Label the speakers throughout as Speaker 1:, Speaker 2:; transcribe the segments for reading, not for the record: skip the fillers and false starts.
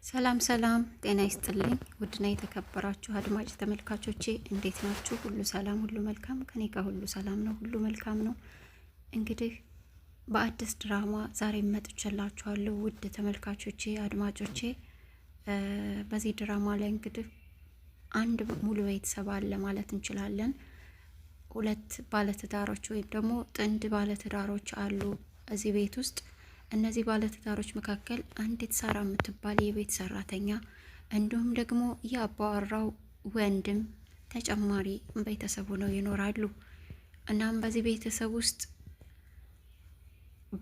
Speaker 1: ሰላም ሰላም፣ ጤና ይስጥልኝ ውድና የተከበራችሁ አድማጭ ተመልካቾቼ እንዴት ናችሁ? ሁሉ ሰላም፣ ሁሉ መልካም። ከኔ ጋር ሁሉ ሰላም ነው፣ ሁሉ መልካም ነው። እንግዲህ በአዲስ ድራማ ዛሬ መጥቼላችኋለሁ ውድ ተመልካቾቼ፣ አድማጮቼ። በዚህ ድራማ ላይ እንግዲህ አንድ ሙሉ ቤተሰብ አለ ማለት እንችላለን። ሁለት ባለትዳሮች ወይም ደግሞ ጥንድ ባለትዳሮች አሉ እዚህ ቤት ውስጥ። እነዚህ ባለትዳሮች መካከል አንዲት ሳራ የምትባል የቤት ሰራተኛ እንዲሁም ደግሞ የአባወራው ወንድም ተጨማሪ ቤተሰቡ ነው ይኖራሉ። እናም በዚህ ቤተሰብ ውስጥ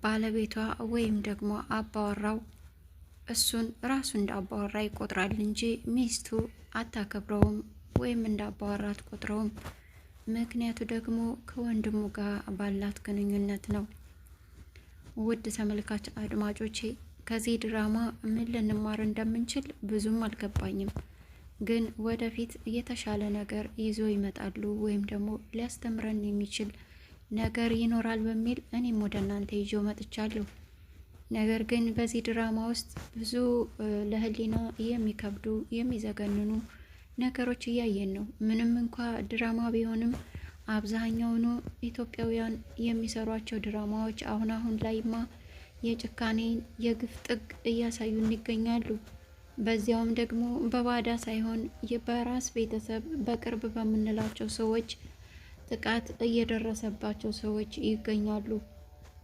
Speaker 1: ባለቤቷ ወይም ደግሞ አባወራው እሱን ራሱ እንደ አባወራ ይቆጥራል እንጂ ሚስቱ አታከብረውም ወይም እንደ አባወራ አትቆጥረውም። ምክንያቱ ደግሞ ከወንድሙ ጋር ባላት ግንኙነት ነው። ውድ ተመልካች አድማጮቼ ከዚህ ድራማ ምን ልንማር እንደምንችል ብዙም አልገባኝም፣ ግን ወደፊት የተሻለ ነገር ይዞ ይመጣሉ ወይም ደግሞ ሊያስተምረን የሚችል ነገር ይኖራል በሚል እኔም ወደ እናንተ ይዤ መጥቻለሁ። ነገር ግን በዚህ ድራማ ውስጥ ብዙ ለህሊና የሚከብዱ የሚዘገንኑ ነገሮች እያየን ነው። ምንም እንኳ ድራማ ቢሆንም አብዛኛውኑ ኢትዮጵያውያን የሚሰሯቸው ድራማዎች አሁን ላይማ የጭካኔን የግፍ ጥግ እያሳዩን ይገኛሉ። በዚያውም ደግሞ በባዳ ሳይሆን በራስ ቤተሰብ በቅርብ በምንላቸው ሰዎች ጥቃት እየደረሰባቸው ሰዎች ይገኛሉ።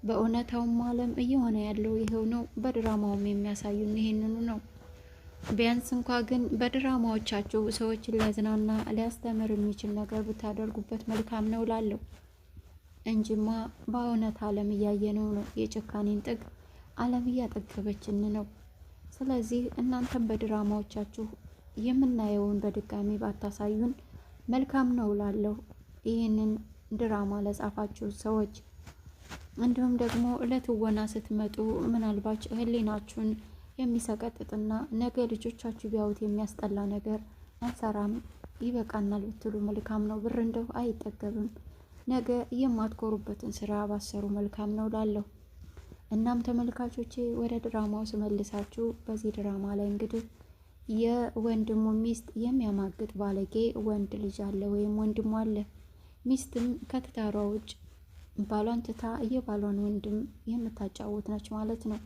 Speaker 1: በእውነታውም ዓለም እየሆነ ያለው ይኸው ነው። በድራማውም የሚያሳዩን ይሄንኑ ነው። ቢያንስ እንኳ ግን በድራማዎቻችሁ ሰዎችን ሊያዝናና ሊያስተምር የሚችል ነገር ብታደርጉበት መልካም ነው ላለሁ እንጂማ በእውነት ዓለም እያየነው ነው። የጭካኔን ጥግ ዓለም እያጠገበችን ነው። ስለዚህ እናንተም በድራማዎቻችሁ የምናየውን በድጋሚ ባታሳዩን መልካም ነው ላለሁ። ይህንን ድራማ ለጻፋችሁ ሰዎች እንዲሁም ደግሞ ለትወና ስትመጡ ምናልባት ህሊናችሁን የሚሰቀጥጥና ነገ ልጆቻችሁ ቢያዩት የሚያስጠላ ነገር አንሰራም ይበቃናል ብትሉ መልካም ነው። ብር እንደው አይጠገብም። ነገ የማትኮሩበትን ስራ ባሰሩ መልካም ነው ላለሁ። እናም ተመልካቾቼ ወደ ድራማው ስመልሳችሁ በዚህ ድራማ ላይ እንግዲህ የወንድሙ ሚስት የሚያማግጥ ባለጌ ወንድ ልጅ አለ ወይም ወንድሙ አለ። ሚስትም ከትዳሯ ውጭ ባሏን ትታ የባሏን ወንድም የምታጫውት ነች ማለት ነው።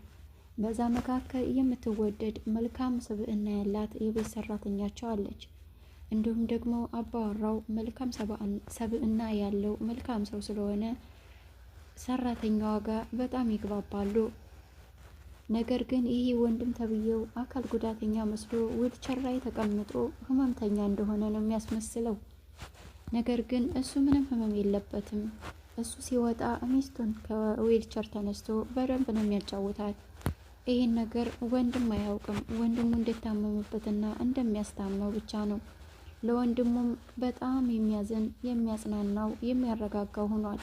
Speaker 1: በዛ መካከል የምትወደድ መልካም ስብዕና ያላት የቤት ሰራተኛቸው አለች። እንዲሁም ደግሞ አባወራው መልካም ሰብዕና ያለው መልካም ሰው ስለሆነ ሰራተኛዋ ጋር በጣም ይግባባሉ። ነገር ግን ይህ ወንድም ተብዬው አካል ጉዳተኛ መስሎ ዊልቸር ላይ ተቀምጦ ህመምተኛ እንደሆነ ነው የሚያስመስለው። ነገር ግን እሱ ምንም ህመም የለበትም። እሱ ሲወጣ ሚስቱን ከዊልቸር ተነስቶ በደንብ ነው የሚያጫውታት። ይህን ነገር ወንድም አያውቅም። ወንድሙ እንደታመመበትና እንደሚያስታምነው ብቻ ነው። ለወንድሙም በጣም የሚያዝን የሚያጽናናው የሚያረጋጋው ሆኗል።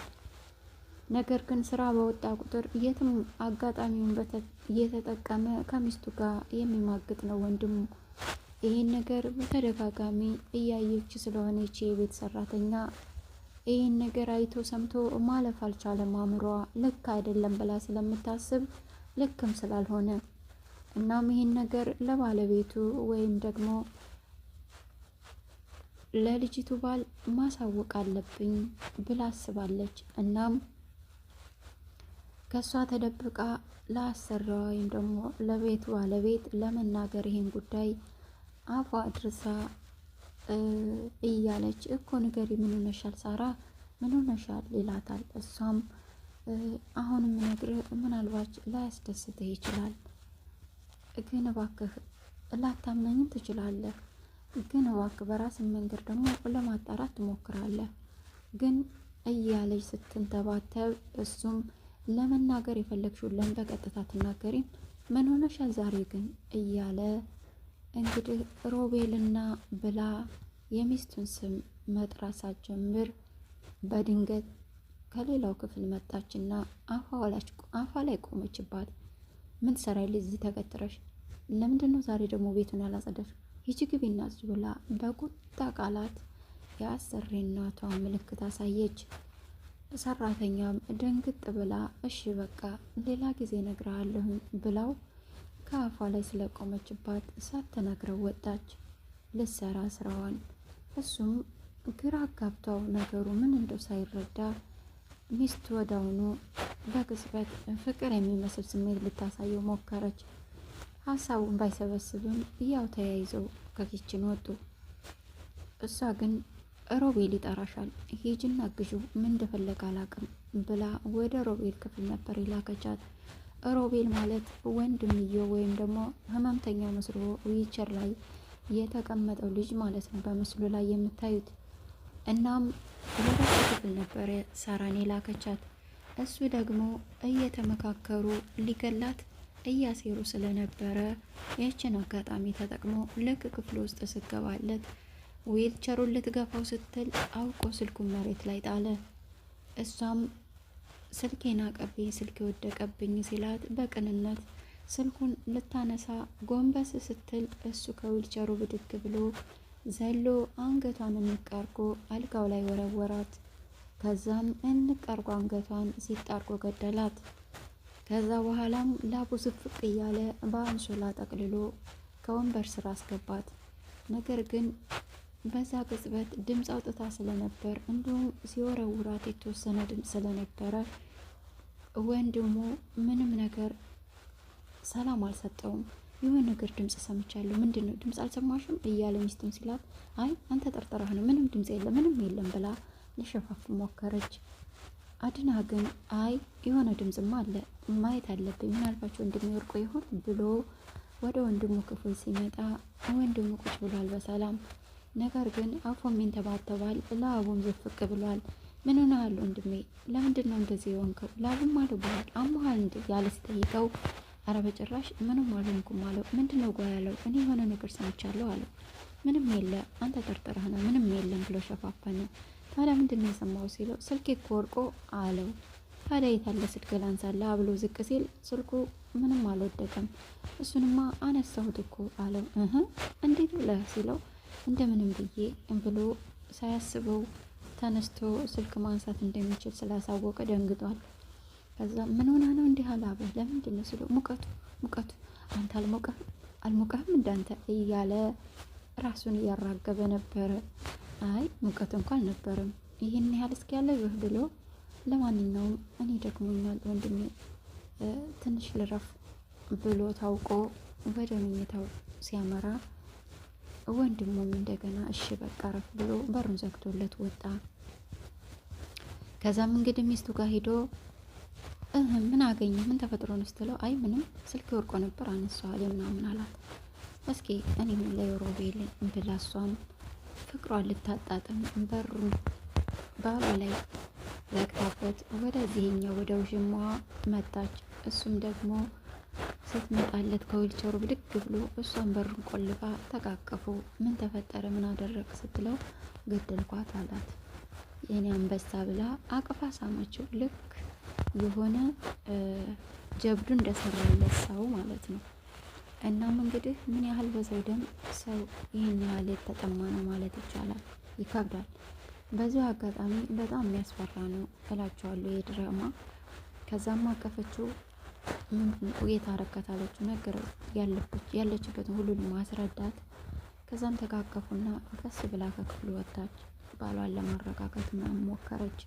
Speaker 1: ነገር ግን ስራ በወጣ ቁጥር የትም አጋጣሚውን እየተጠቀመ ከሚስቱ ጋር የሚማግጥ ነው ወንድሙ። ይህን ነገር በተደጋጋሚ እያየች ስለሆነች የቤት ሰራተኛ ይህን ነገር አይቶ ሰምቶ ማለፍ አልቻለም። አእምሯ ልክ አይደለም ብላ ስለምታስብ ልክም ስላልሆነ እናም ይሄን ነገር ለባለቤቱ ወይም ደግሞ ለልጅቱ ባል ማሳወቅ አለብኝ ብላ አስባለች። እናም ከሷ ተደብቃ ለአሰሪዋ ወይም ደግሞ ለቤቱ ባለቤት ለመናገር ይሄን ጉዳይ አፏ አድርሳ እያለች እኮ ንገሪ፣ ምን ሆነሻል ሳራ፣ ምን ሆነሻል ይላታል። እሷም አሁንም ነግርህ ምናልባት ላያስደስትህ ይችላል፣ ግን እባክህ ላታምነኝም ትችላለህ፣ ግን እባክህ በራስን መንገድ ደግሞ ለማጣራት ትሞክራለህ ግን እያለች ስትንተባተብ እሱም ለመናገር የፈለግሽውን ለምን በቀጥታ ትናገሪም? ምን ሆነሻል ዛሬ ግን እያለ እንግዲህ ሮቤልና ብላ የሚስቱን ስም መጥራት ሳትጀምር በድንገት ከሌላው ክፍል መጣችና አፏ ላይ ቆመችባት። ምን ትሰሪያለሽ እዚህ ተገትረሽ? ለምንድን ነው ዛሬ ደግሞ ቤቱን ያላጸዳሽ? ሂጂ ግቢና አጽጂ ብላ በቁጣ ቃላት የአሰሪ እናቷ ምልክት አሳየች። ሰራተኛም ድንግጥ ብላ እሺ በቃ ሌላ ጊዜ እነግርሃለሁ ብላው ከአፏ ላይ ስለቆመችባት ሳትነግረው ወጣች ልትሰራ ስራዋን። እሱም ግራ አጋብታው ነገሩ ምን እንደው ሳይረዳ ሚስቱ ወዳውኑ በቅጽበት ፍቅር የሚመስል ስሜት ልታሳየው ሞከረች። ሀሳቡን ባይሰበስብም ያው ተያይዘው ከኪችን ወጡ። እሷ ግን ሮቤል ይጠራሻል፣ ሂጂና አግዡ፣ ምን እንደፈለገ አላቅም ብላ ወደ ሮቤል ክፍል ነበር የላከቻት። ሮቤል ማለት ወንድምየው ወይም ደግሞ ህመምተኛው መስሎ ዊልቸር ላይ የተቀመጠው ልጅ ማለት ነው በምስሉ ላይ የምታዩት። እናም ወደሱ ክፍል ነበር ሳራን የላከቻት። እሱ ደግሞ እየተመካከሩ ሊገላት እያሴሩ ስለነበረ ይህችን አጋጣሚ ተጠቅሞ ልክ ክፍል ውስጥ ስገባለት ዊልቸሩን ልትገፋው ስትል አውቆ ስልኩን መሬት ላይ ጣለ። እሷም ስልኬን አቀብኝ፣ ስልክ ወደቀብኝ ሲላት በቅንነት ስልኩን ልታነሳ ጎንበስ ስትል እሱ ከዊልቸሩ ብድግ ብሎ ዘሎ አንገቷን እንቃርጎ አልጋው ላይ ወረወራት። ከዛም እንቃርጎ አንገቷን ሲጣርጎ ገደላት። ከዛ በኋላም ላቡ ዝፍቅ እያለ በአንሶላ ጠቅልሎ ከወንበር ስር አስገባት። ነገር ግን በዛ ቅጽበት ድምፅ አውጥታ ስለነበር እንዲሁም ሲወረውራት የተወሰነ ድምፅ ስለነበረ ወንድሙ ምንም ነገር ሰላም አልሰጠውም። የሆነ ነገር ድምፅ ሰምቻለሁ፣ ምንድን ነው ድምፅ አልሰማሽም እያለ ሚስቱን ሲላት፣ አይ አንተ ጠርጥረህ ነው፣ ምንም ድምፅ የለም ምንም የለም ብላ ልሸፋፍ ሞከረች። አድና ግን አይ የሆነ ድምፅማ አለ ማየት አለብኝ፣ ምናልባት ወንድሙ ወርቆ ይሆን ብሎ ወደ ወንድሙ ክፍል ሲመጣ ወንድሙ ቁጭ ብሏል በሰላም። ነገር ግን አፎም ይንተባተባል፣ ላቡም ዝፍቅ ብሏል። ምን ሆነሃል ወንድሜ? ለምንድን ነው እንደዚህ የሆንከው? ላቡም አልቧል፣ አሞሃል እንዴ ያለ ሲጠይቀው፣ አረ በጭራሽ ምንም አልሆንኩም አለው። ምንድን ነው ጓ ያለው? እኔ የሆነ ነገር ሰምቻለሁ አለው። ምንም የለ አንተ ጠርጥረህ ነው፣ ምንም የለም ብሎ ሸፋፈነ። ታዲያ ምንድን ነው የሰማው ሲለው፣ ስልኬ እኮ ወርቆ አለው። ታዲያ የታለ ስልክ ላንሳላ ብሎ ዝቅ ሲል ስልኩ ምንም አልወደቀም። እሱንማ አነሳሁት እኮ አለው። እንዴት ብለህ ሲለው፣ እንደምንም ብዬ ብሎ ሳያስበው ተነስቶ ስልክ ማንሳት እንደሚችል ስላሳወቀ ደንግጧል። ከዛ ምን ሆና ነው እንዲህ አላበህ ለምንድን ነው ሲለው፣ ሙቀቱ አንተ አልሞቀህም እንዳንተ እያለ ራሱን እያራገበ ነበረ። አይ ሙቀት እንኳን አልነበረም ይህን ያህል እስኪ ያለ ይህ ብሎ፣ ለማንኛውም እኔ ደክሞኛል ወንድሜ ትንሽ ልረፍ ብሎ ታውቆ ወደ መኝታው ሲያመራ ወንድሙም እንደገና እሺ በቃ ረፍ ብሎ በሩን ዘግቶለት ወጣ። ከዛም እንግዲህ ሚስቱ ጋር ሄዶ ምን አገኘ ምን ተፈጥሮ ነው ስትለው፣ አይ ምንም ስልክ ወርቆ ነበር አነሳዋል ምናምን አላት። እስኪ እኔም ለሮቤል ብላ እሷም ፍቅሯን ልታጣጥም በሩን ባሏ ላይ ዘግታበት ወደዚህኛው ወደ ውሽማዋ መጣች። እሱም ደግሞ ስትመጣለት ከዊልቸሩ ብድግ ብሎ እሷን በሩን ቆልፋ ተቃቀፉ። ምን ተፈጠረ ምን አደረግ ስትለው፣ ገደልኳት አላት። የኔ አንበሳ ብላ አቅፋ ሳመችው። ልክ የሆነ ጀብዱ እንደሰራለት ሰው ማለት ነው። እናም እንግዲህ ምን ያህል በሰው ደም ሰው ይህን ያህል የተጠማ ነው ማለት ይቻላል። ይከብዳል። በዚሁ አጋጣሚ በጣም የሚያስፈራ ነው እላቸዋለሁ የድራማ። ከዛም አቀፈችው። የታረከታለችው ነገር ያለችበትን ሁሉንም ማስረዳት። ከዛም ተቃቀፉና ቀስ ብላ ከክፍሉ ወጣች። ባሏን ለማረጋጋት ምናምን ሞከረች።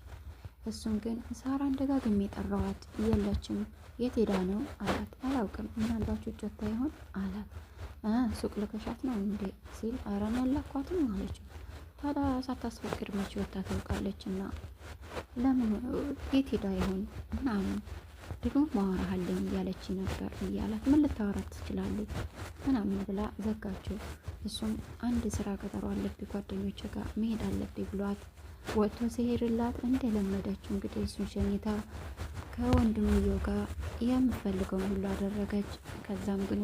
Speaker 1: እሱም ግን ሳራን ደጋግሜ ጠራዋት የለችም፣ የት ሄዳ ነው አላት። አላውቅም ምናልባት ውጭታ ይሆን አላት። ሱቅ ልከሻት ነው እንዴ ሲል፣ አረን ያላኳትም አለችው። ታዲያ ሳታስፈቅድ መቼ ወጣ ታውቃለች? እና ለምን የት ሄዳ ይሆን ምናምን ደግሞ ማወራሃለኝ እያለች ነበር እያላት፣ ምን ልታወራት ትችላለች ምናምን ብላ ዘጋችው። እሱም አንድ ስራ ቀጠሮ አለብኝ ጓደኞች ጋር መሄድ አለብኝ ብሏት ወጥቶ ሲሄድላት እንደለመደችው እንግዲህ እሱን ሸኝታ ከወንድምየው ጋር የምፈልገውን ሁሉ አደረገች። ከዛም ግን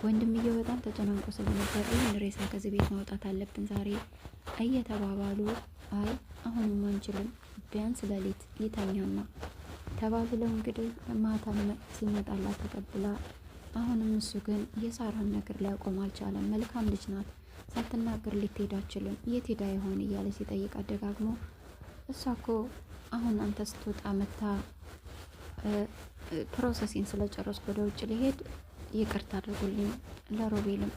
Speaker 1: ወንድምየው በጣም ተጨናንቆ ስለነበር ይህን ሬሳ ከዚህ ቤት ማውጣት አለብን ዛሬ እየተባባሉ፣ አይ አሁንም አንችልም ቢያንስ ሌሊት ይተኛና ተባብለው እንግዲህ ማታ ሲመጣላት ተቀብላ፣ አሁንም እሱ ግን የሳራን ነገር ሊያቆም አልቻለም። መልካም ልጅ ናት፣ ሳትናገር ልትሄድ አትችልም፣ የት ሄዳ ይሆን እያለ ሲጠይቃት ደጋግሞ፣ እሷ እኮ አሁን አንተ ስትወጣ መታ ፕሮሰሲን ስለጨረስኩ ወደ ውጭ ሊሄድ ይቅርታ አድርጉልኝ፣ ለሮቤልም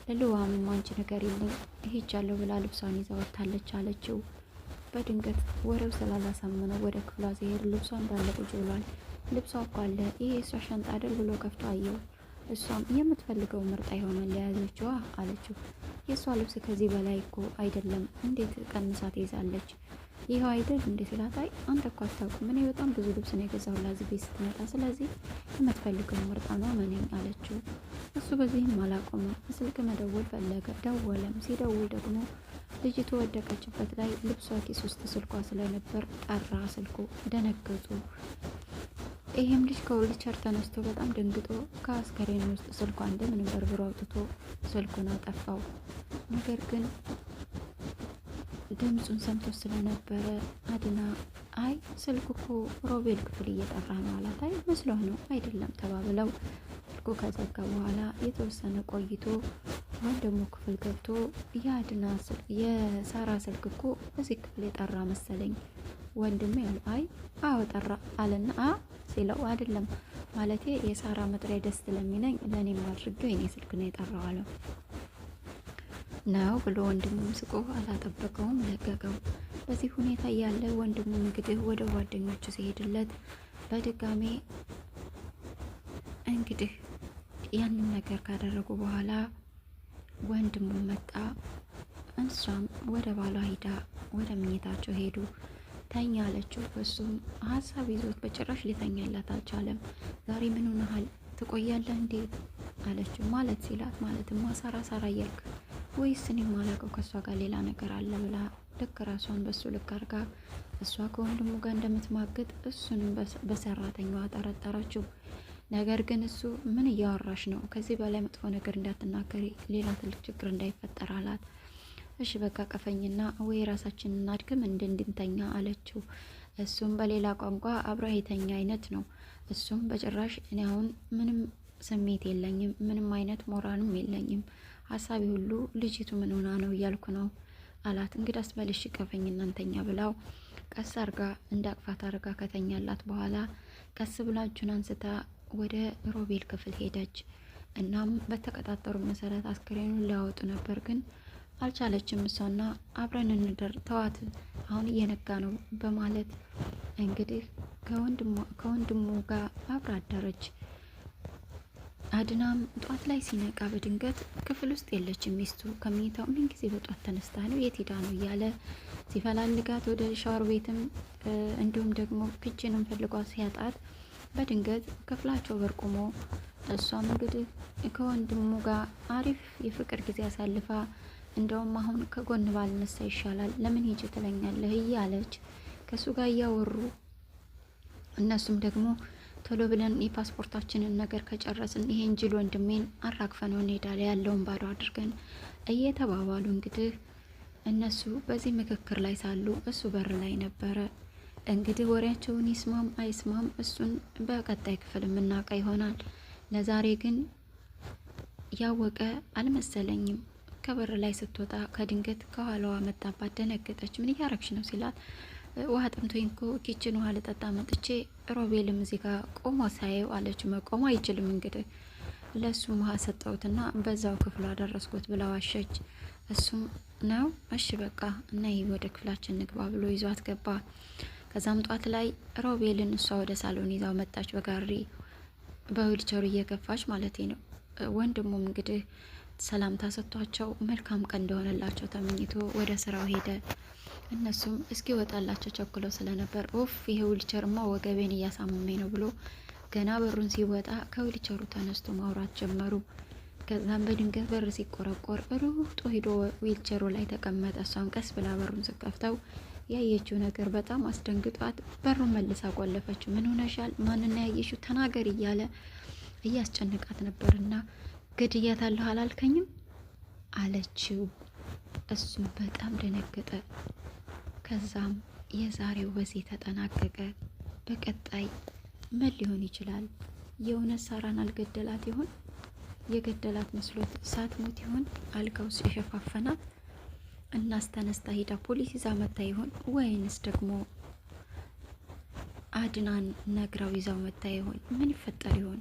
Speaker 1: ለልዋምም አንቺ ንገሪልኝ ሄጃለሁ ብላ ልብሷን ይዛ ወጥታለች አለችው። በድንገት ወሬው ስላላሳመነው ወደ ክፍሏ ሲሄድ ልብሷ እንዳለ ቁጭ ብሏል። ልብሷ እኮ አለ፣ ይሄ የእሷ ሻንጣ አይደል ብሎ ከፍቶ አየው። እሷም የምትፈልገው ምርጫ ይሆናል የያዘችዋ አለችው። የእሷ ልብስ ከዚህ በላይ እኮ አይደለም፣ እንዴት ቀንሳ ትይዛለች? ይኸው አይደል እንዴት ላታይ፣ አንተ እኮ አታውቅም፣ እኔ በጣም ብዙ ልብስ ነው የገዛሁላት እዚህ ቤት ስትመጣ፣ ስለዚህ የምትፈልገው ምርጫ ነው መነኝ አለችው። እሱ በዚህም አላቆመም፣ ስልክ መደወል ፈለገ። ደወለም። ሲደውል ደግሞ ልጅቱ ወደቀችበት ላይ ልብሷ ኪስ ውስጥ ስልኳ ስለነበር ጠራ ስልኩ። ደነገጡ። ይሄም ልጅ ከዊልቸር ተነስቶ በጣም ደንግጦ ከአስከሬን ውስጥ ስልኳ እንደምንም በርብሮ አውጥቶ ስልኩን አጠፋው። ነገር ግን ድምፁን ሰምቶ ስለነበረ አድና አይ ስልኩ እኮ ሮቤል ክፍል እየጠራ ነው አላት። አይ መስሎህ ነው አይደለም ተባብለው ስልኩ ከዘጋ በኋላ የተወሰነ ቆይቶ ወንድሙ ክፍል ገብቶ የሳራ ስልክ እኮ እዚህ ክፍል የጠራ መሰለኝ ወንድሜ ያለው አይ አዎ ጠራ አለና ሲለው አይደለም ማለቴ የሳራ መጥሪያ ደስ ስለሚለኝ ለእኔም አድርገው የኔ ስልክ ነው የጠራው አለው ነው ብሎ ወንድሙም ስቆ አላጠበቀውም፣ ለቀቀው። በዚህ ሁኔታ ያለ ወንድሙ እንግዲህ ወደ ጓደኞቹ ሲሄድለት በድጋሜ እንግዲህ ያንን ነገር ካደረጉ በኋላ ወንድሙ መጣ። እሷም ወደ ባሏ ሂዳ ወደ መኝታቸው ሄዱ። ተኛ አለችው። እሱም ሀሳብ ይዞት በጭራሽ ሊተኛላት አልቻለም። ዛሬ ምን ሆነሃል? ትቆያለህ እንዴት አለችው። ማለት ሲላት ማለትማ ሳራ እያልክ ወይስ እኔ ማላውቀው ከእሷ ጋር ሌላ ነገር አለ ብላ ልክ ራሷን በሱ ልክ አድርጋ እሷ ከወንድሙ ጋር እንደምትማግጥ እሱንም በሰራተኛዋ ጠረጠረችው። ነገር ግን እሱ ምን እያወራሽ ነው? ከዚህ በላይ መጥፎ ነገር እንዳትናገሪ፣ ሌላ ትልቅ ችግር እንዳይፈጠር አላት። እሺ በቃ ቀፈኝና ወይ ራሳችንን እናድክም እንድንተኛ አለችው። እሱም በሌላ ቋንቋ አብረህ የተኛ አይነት ነው። እሱም በጭራሽ እኔ አሁን ምንም ስሜት የለኝም፣ ምንም አይነት ሞራንም የለኝም። ሀሳቢ ሁሉ ልጅቱ ምን ሆና ነው እያልኩ ነው አላት። እንግዳስ በልሽ ቀፈኝና እንተኛ ብላው ቀስ አርጋ እንዳቅፋት አርጋ ከተኛላት በኋላ ቀስ ብላ እጁን አንስታ ወደ ሮቤል ክፍል ሄደች። እናም በተቀጣጠሩ መሰረት አስክሬኑን ሊያወጡ ነበር፣ ግን አልቻለችም። እሷና አብረን እንደር ተዋት፣ አሁን እየነጋ ነው በማለት እንግዲህ ከወንድሙ ጋር አብራ አደረች። አድናም ጧት ላይ ሲነቃ በድንገት ክፍል ውስጥ የለችም ሚስቱ። ከመኝታው ምን ጊዜ በጧት ተነስታ ነው የት ሄዳ ነው እያለ ሲፈላልጋት ወደ ሻወር ቤትም እንዲሁም ደግሞ ክችንም ፈልጓት ሲያጣት በድንገት ክፍላቸው በርቁሞ እሷም እንግዲህ ከወንድሙ ጋር አሪፍ የፍቅር ጊዜ አሳልፋ እንደውም አሁን ከጎን ባልነሳ ይሻላል ለምን ሂጅ ትለኛለህ እያለች ከሱ ጋር እያወሩ እነሱም ደግሞ ቶሎ ብለን የፓስፖርታችንን ነገር ከጨረስን ይሄን ጅል ወንድሜን አራግፈነው እንሄዳለን ያለውን ባዶ አድርገን እየተባባሉ እንግዲህ እነሱ በዚህ ምክክር ላይ ሳሉ እሱ በር ላይ ነበረ። እንግዲህ ወሬያቸውን ይስማም አይስማም እሱን በቀጣይ ክፍል የምናውቀ ይሆናል። ለዛሬ ግን ያወቀ አልመሰለኝም። ከበር ላይ ስትወጣ ከድንገት ከኋላዋ መጣባት፣ ደነገጠች። ምን እያረግሽ ነው ሲላት ውሃ ጠምቶኝ እኮ ኪችን ውሃ ልጠጣ መጥቼ ሮቤልም እዚህ ጋር ቆሞ ሳየው አለች። መቆሙ አይችልም እንግዲህ ለእሱም ውሃ ሰጠውትና በዛው ክፍሉ አደረስኩት ብላ ዋሸች። እሱም ነው እሺ በቃ እና ወደ ክፍላችን ንግባ ብሎ ይዟት ገባ። ከዛም ጧት ላይ ሮቤልን እሷ ወደ ሳሎን ይዛው መጣች፣ በጋሪ በዊልቸሩ እየገፋች ማለት ነው። ወንድሙም እንግዲህ ሰላምታ ሰጥቷቸው መልካም ቀን እንደሆነላቸው ተመኝቶ ወደ ስራው ሄደ። እነሱም እስኪ ወጣላቸው ቸኩለው ስለነበር ኦፍ ይሄ ዊልቸርማ ወገቤን እያሳመመኝ ነው ብሎ ገና በሩን ሲወጣ ከዊልቸሩ ተነስቶ ማውራት ጀመሩ። ከዛም በድንገት በር ሲቆረቆር ሩጦ ሂዶ ዊልቸሩ ላይ ተቀመጠ። እሷም ቀስ ብላ በሩን ስከፍተው ያየችው ነገር በጣም አስደንግጧት በሩን መልሳ ቆለፈችው። ምን ሆነሻል? ማንና ያየሽው? ተናገር እያለ እያስጨነቃት ነበርና ገድያታለሁ አላልከኝም አለችው። እሱም በጣም ደነገጠ። ከዛም የዛሬው በዚህ ተጠናቀቀ። በቀጣይ ምን ሊሆን ይችላል? የእውነት ሳራን አልገደላት ይሆን? የገደላት መስሎት ሳትሞት ይሆን አልጋው የሸፋፈናት? እናስ ተነስታ ሄዳ ፖሊስ ይዛ መታ ይሆን? ወይንስ ደግሞ አድናን ነግራው ይዛው መታ ይሆን? ምን ይፈጠር ይሆን?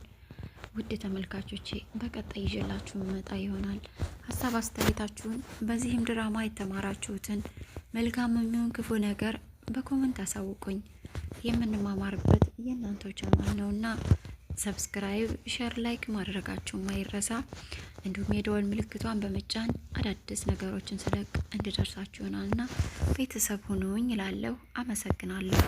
Speaker 1: ውድ ተመልካቾቼ በቀጣይ ይዤላችሁ መጣ ይሆናል። ሀሳብ አስተያየታችሁን በዚህም ድራማ የተማራችሁትን መልካም የሚሆን ክፉ ነገር በኮመንት አሳውቁኝ። የምንማማርበት የእናንተው ቻናል ነውና ሰብስክራይብ፣ ሼር፣ ላይክ ማድረጋችሁ ማይረሳ። እንዲሁም የደወል ምልክቷን በመጫን አዳዲስ ነገሮችን ስለቅ እንዲደርሳችሁ ይሆናልና ቤተሰብ ሁኑኝ እላለሁ። አመሰግናለሁ።